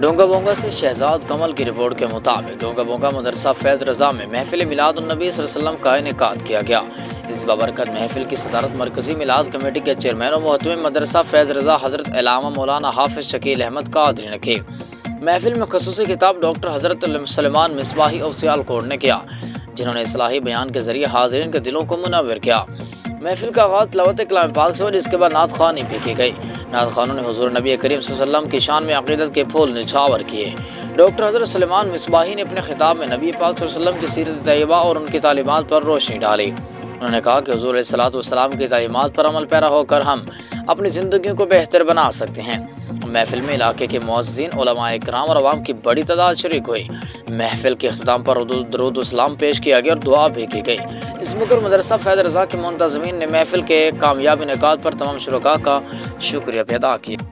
ڈونگا بونگا سے شہزاد کمل کی رپورٹ کے مطابق ڈونگا بونگا مدرسہ فیض رضا میں محفل میلاد النبی صلی اللہ علیہ وسلم کا انعقاد کیا گیا۔ اس بابرکت محفل کی صدارت مرکزی میلاد کمیٹی کے چیئرمین و محتمم مدرسہ فیض رضا حضرت علامہ مولانا حافظ شکیل احمد قادری نے کی۔ محفل میں خصوصی خطاب ڈاکٹر حضرت سلیمان مصباحی آف سیالکوٹ نے کیا، جنہوں نے اصلاحی بیان کے ذریعے حاضرین کے دلوں کو منور کیا۔ محفل کا آغاز تلاوت کلام پاک سے ہوا، جس کے بعد نعت خوانی بھی کی گئی۔ نعت خوانوں نے حضور نبی کریم صلی اللہ علیہ وسلم کی شان میں عقیدت کے پھول نچھاور کیے۔ ڈاکٹر حضرت سلیمان مصباحی نے اپنے خطاب میں نبی پاک صلی اللہ علیہ وسلم کی سیرت طیبہ اور ان کی تعلیمات پر روشنی ڈالی۔ انہوں نے کہا کہ حضور علیہ الصلوۃ والسلام کی تعلیمات پر عمل پیرا ہو کر ہم اپنی زندگیوں کو بہتر بنا سکتے ہیں۔ محفل میں علاقے کے معززین، علماء کرام اور عوام کی بڑی تعداد شریک ہوئی۔ محفل کے اختتام پر درود و سلام پیش کیا گیا اور دعا بھی کی گئی۔ اس موقع پر مدرسہ فیض رضا کے منتظمین نے محفل کے کامیاب انعقاد پر تمام شرکاء کا شکریہ ادا کیا۔